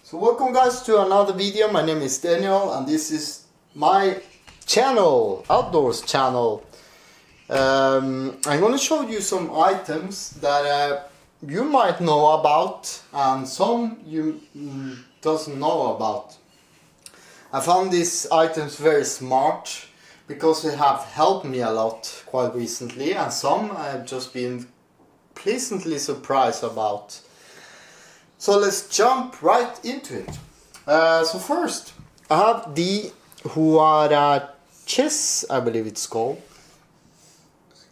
So welcome guys to another video. My name is Daniel and this is my channel, outdoors channel. I'm gonna show you some items that you might know about and some you doesn't know about. I found these items very smart because they have helped me a lot quite recently, and some I've just been pleasantly surprised about. So let's jump right into it. So first I have the Thru-hikes, I believe it's called,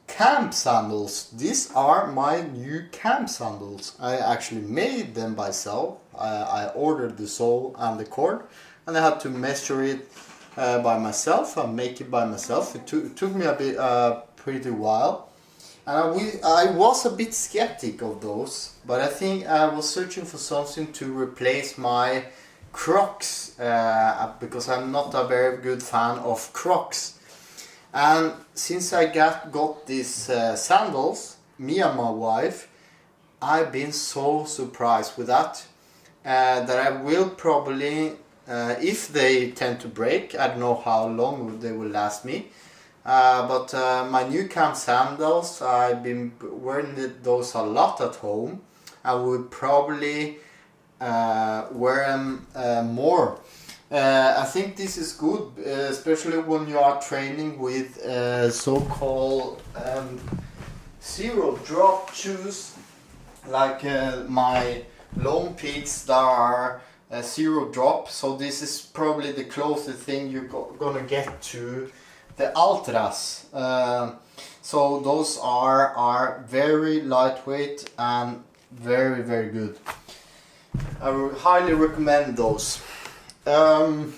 camp sandals. These are my new camp sandals. I actually made them myself. I ordered the sole and the cord and I had to measure it by myself and make it by myself. It took me a bit pretty while. And I was a bit skeptic of those, but I think I was searching for something to replace my Crocs, because I'm not a very good fan of Crocs. And since I got these sandals, me and my wife, I've been so surprised with that, that I will probably, if they tend to break, I don't know how long they will last me. But my new camp sandals, I've been wearing those a lot at home. I would probably wear them more. I think this is good, especially when you are training with so-called zero drop shoes, like my Lone Peaks that are zero drop. So this is probably the closest thing you're gonna get to the Ultras. So those are very lightweight and very good. I would highly recommend those. And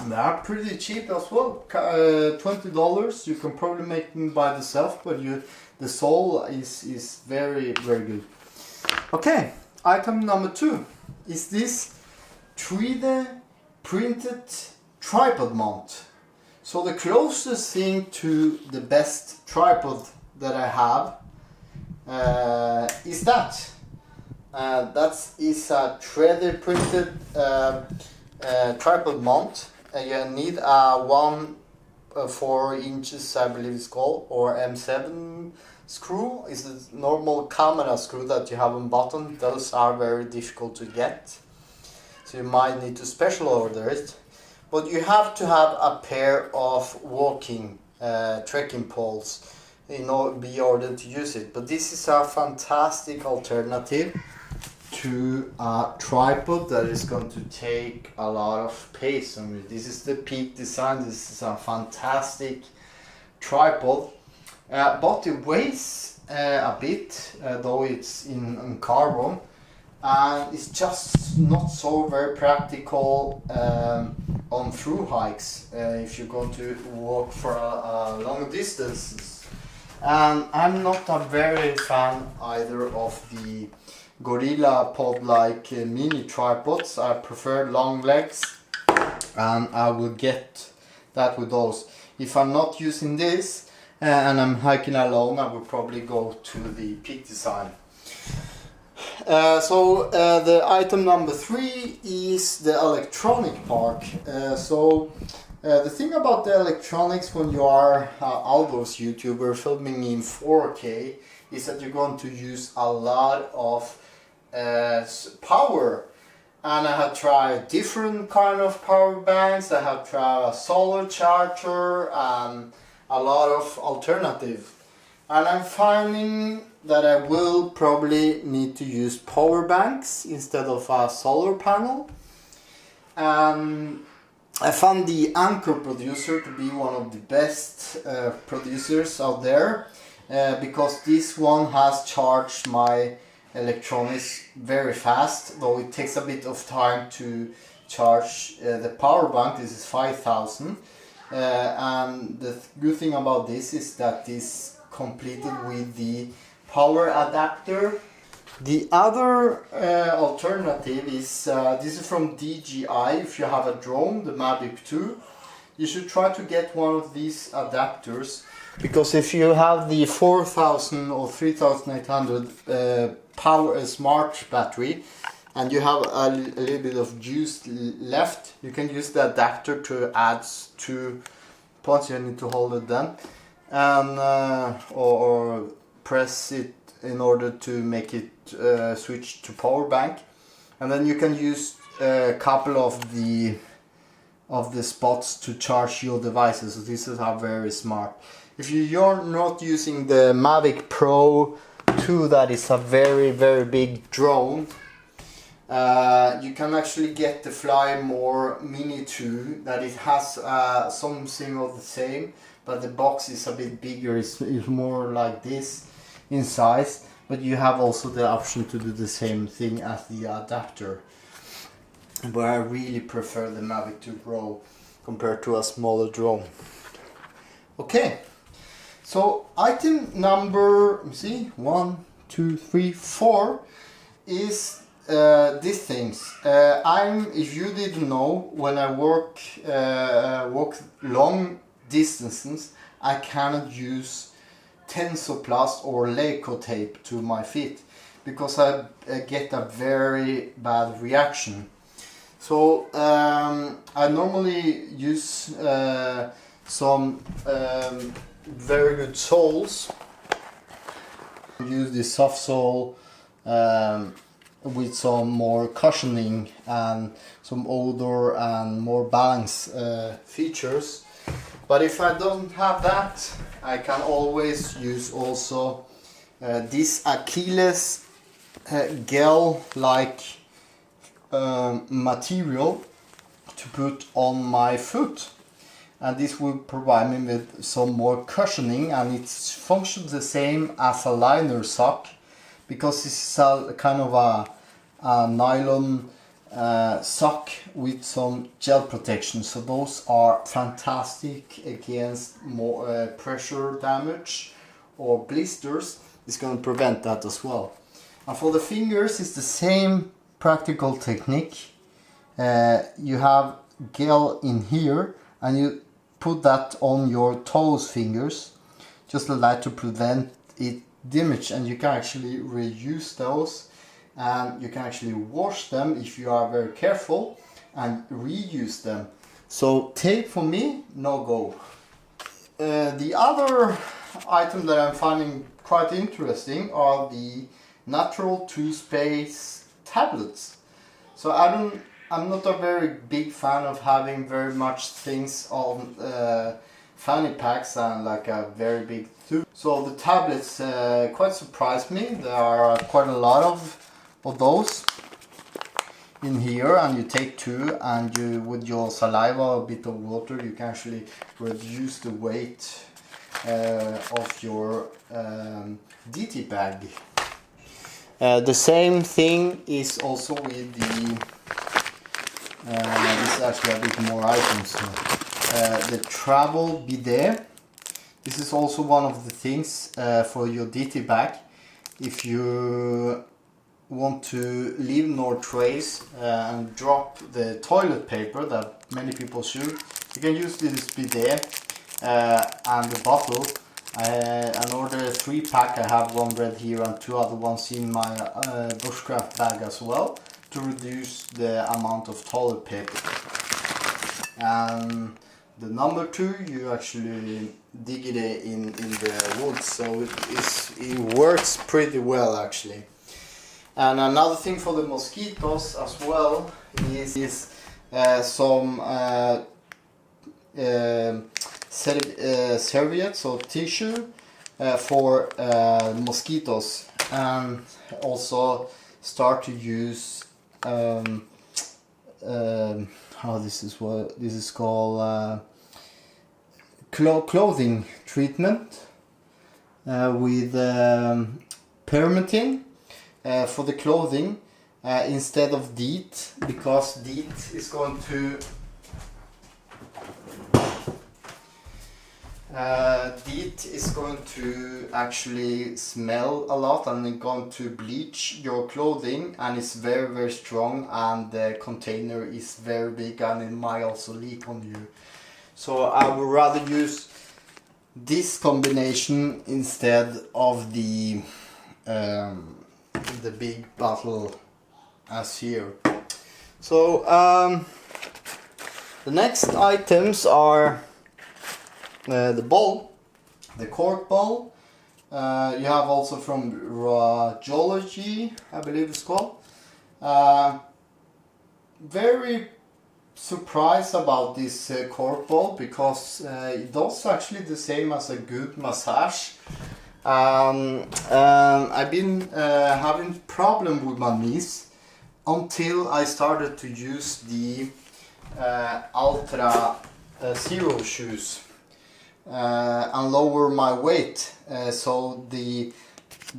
they are pretty cheap as well, $20. You can probably make them by yourself, but the sole is very good. Okay, item number 2 is this 3D printed tripod mount. So the closest thing to the best tripod that I have is that. That is a 3D printed tripod mount. You need a 4 inches, I believe it's called, or M7 screw. It's a normal camera screw that you have on bottom. Those are very difficult to get, so you might need to special order it. But you have to have a pair of walking trekking poles in order to use it. But this is a fantastic alternative to a tripod that is going to take a lot of space on you. This is the Peak design. This is a fantastic tripod, but it weighs a bit, though it's in carbon, and it's just not so very practical on Thru-hikes if you're going to walk for a long distance. And I'm not a very fan either of the Gorilla Pod like mini tripods. I prefer long legs, and I will get that with those. If I'm not using this and I'm hiking alone, I will probably go to the Peak design. So the item number 3 is the electronic part. The thing about the electronics when you are outdoors YouTuber filming in 4K is that you're going to use a lot of power. And I have tried different kind of power banks. I have tried a solar charger and a lot of alternative. And I'm finding that I will probably need to use power banks instead of a solar panel. I found the Anchor producer to be one of the best producers out there, because this one has charged my electronics very fast, though it takes a bit of time to charge the power bank. This is 5,000, and the good thing about this is that this completed with the power adapter. The other alternative is this is from DJI. If you have a drone, the Mavic 2, you should try to get one of these adapters, because if you have the 4000 or 3800 power smart battery and you have a little bit of juice left, you can use the adapter to add 2 points. You need to hold it then, and or press it in order to make it switch to power bank, and then you can use a couple of the spots to charge your devices. So this is very smart. If you're not using the Mavic Pro 2, that is a very big drone, you can actually get the Fly More Mini 2, that it has something of the same, but the box is a bit bigger. It's more like this in size, but you have also the option to do the same thing as the adapter. But I really prefer the Mavic 2 Pro compared to a smaller drone. Okay, so item number, see, 1, 2, 3, 4 is these things. If you didn't know, when I walk long distances, I cannot use Tensoplast or Leico tape to my feet because I get a very bad reaction. So I normally use some very good soles. Use the soft sole with some more cushioning and some odor and more balance features. But if I don't have that, I can always use also this Achilles gel-like material to put on my foot, and this will provide me with some more cushioning, and it functions the same as a liner sock because this is a kind of a nylon sock with some gel protection. So those are fantastic against more pressure damage or blisters. It's going to prevent that as well. And for the fingers, it's the same practical technique. You have gel in here and you put that on your toes fingers just like that to prevent it damage, and you can actually reuse those, and you can actually wash them if you are very careful and reuse them. So tape for me, no go. The other item that I'm finding quite interesting are the natural two-space tablets. So I'm not a very big fan of having very much things on Fanny Packs and like a very big tube. So the tablets quite surprised me. There are quite a lot of those in here, and you take 2 and you, with your saliva or a bit of water, you can actually reduce the weight of your DT bag. The same thing is also with the this is actually a bit more items. The travel bidet. This is also one of the things for your DT bag. If you want to leave no trace and drop the toilet paper that many people should, you can use this bidet and the bottle. I ordered a 3-pack. I have one red here and 2 other ones in my bushcraft bag as well, to reduce the amount of toilet paper. And the number 2, you actually dig it in the wood, so it works pretty well actually. And another thing for the mosquitoes as well is some serviettes or tissue for mosquitoes, and also start to use this is called clothing treatment with permatin for the clothing instead of DEET, because DEET is going to DEET is going to actually smell a lot and it's going to bleach your clothing, and it's very strong, and the container is very big and it might also leak on you. So I would rather use this combination instead of the big bottle as here. So the next items are the bowl, the cork bowl. You have also from Geology, I believe it's called. Very surprised about this cork bowl because it does actually the same as a good massage. I've been having problem with my knees until I started to use the Ultra Zero shoes and lower my weight. So the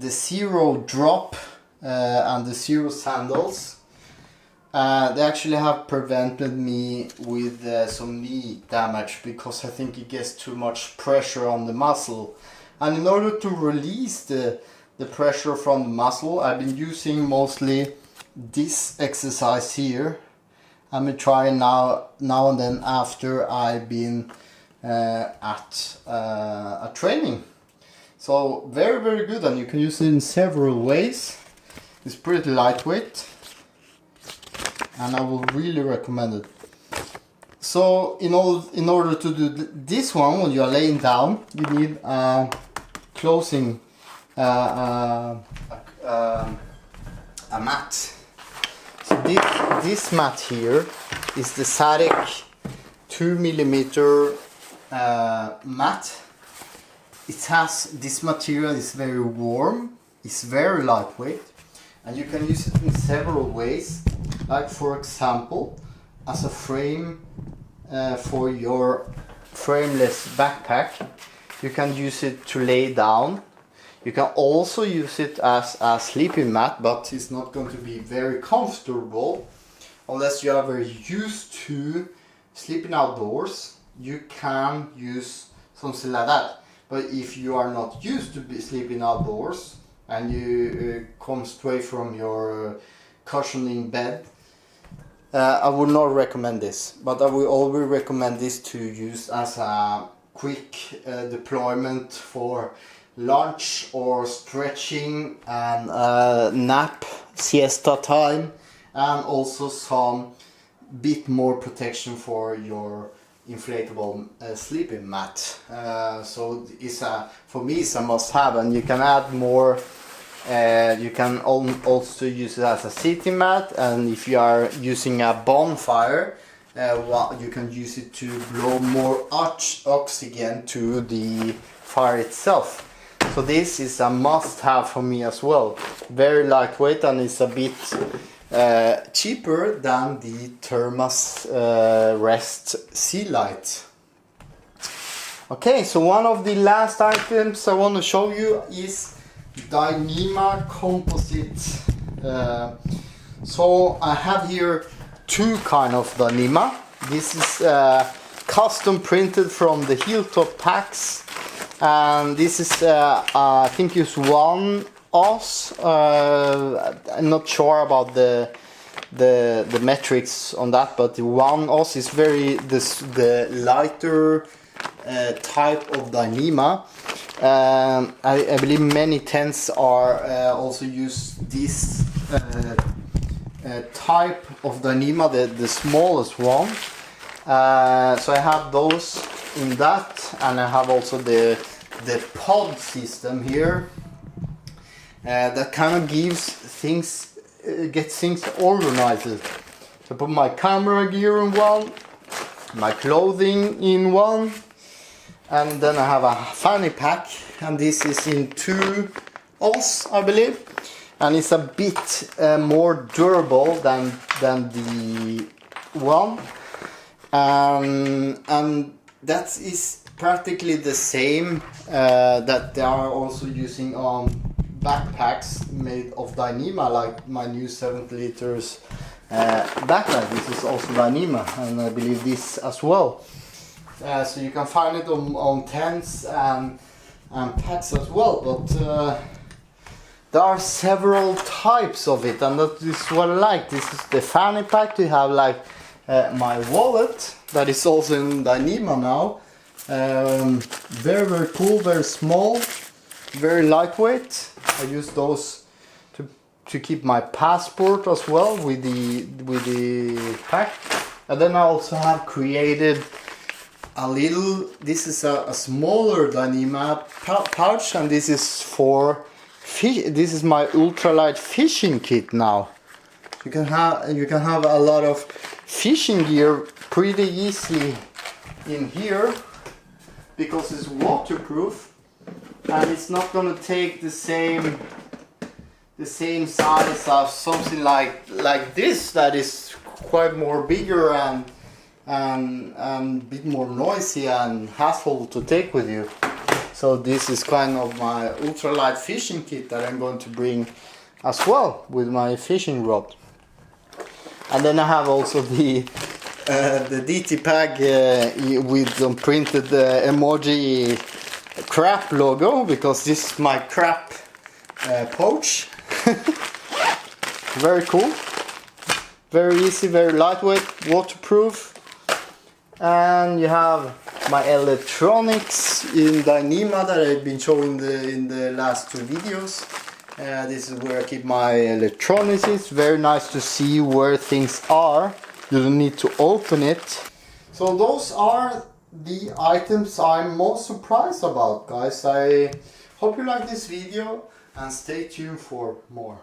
Zero drop and the Zero sandals, they actually have prevented me with some knee damage because I think it gets too much pressure on the muscle. And in order to release the pressure from the muscle, I've been using mostly this exercise here. I've been trying now and then after I've been at a training. So very good, and you can use it in several ways. It's pretty lightweight and I will really recommend it. So in order to do this one, when you are laying down, you need a closing a mat. So this mat here is the Satic 2mm mat. It has this material is very warm, it's very lightweight, and you can use it in several ways. Like for example, as a frame for your frameless backpack. You can use it to lay down. You can also use it as a sleeping mat, but it's not going to be very comfortable unless you are very used to sleeping outdoors. You can use something like that. But if you are not used to be sleeping outdoors and you come straight from your cushioning bed, I would not recommend this. But I will always recommend this to use as a quick deployment for lunch or stretching and nap, siesta time, and also some bit more protection for your inflatable sleeping mat. So it's for me it's a must-have, and you can add more. You can also use it as a sitting mat, and if you are using a bonfire, you can use it to blow more oxygen to the fire itself. So this is a must-have for me as well. Very lightweight, and it's a bit cheaper than the Thermas Rest Sea Light. Okay, so one of the last items I want to show you is Dyneema Composite. So I have here two kind of Dyneema. This is custom printed from the Hilltop packs, and this is I think it's 1 Oz. I'm not sure about the metrics on that, but the 1 Oz is the lighter type of Dyneema. I believe many tents are also use this type of Dyneema, the smallest one. So I have those in that, and I have also the pod system here that kind of gives things, gets things organized. So I put my camera gear in one, my clothing in one, and then I have a Fanny Pack, and this is in 2 Oz, I believe, and it's a bit more durable than the one, and that is practically the same that they are also using on backpacks made of Dyneema, like my new 70 liters backpack. This is also Dyneema, and I believe this as well. So you can find it on tents and packs as well, but there are several types of it, and that is what I like. This is the Fanny Pack. You have like my wallet that is also in Dyneema now. Very cool, very small, very lightweight. I use those to keep my passport as well with the pack. And then I also have created a little, this is a smaller Dyneema pouch, and this is for fish. This is my Ultralight Fishing Kit now. You can have a lot of fishing gear pretty easily in here because it's waterproof and it's not gonna take the same size of something like this that is quite more bigger and a bit more noisy and hassle to take with you. So this is kind of my ultralight fishing kit that I'm going to bring as well with my fishing rod. And then I have also the DT Pack with some printed emoji crap logo, because this is my crap pouch. Very cool, very easy, very lightweight, waterproof. And you have my electronics in Dyneema that I've been showing in the last 2 videos. This is where I keep my electronics. It's very nice to see where things are. You don't need to open it. So those are the items I'm most surprised about, guys. I hope you like this video and stay tuned for more.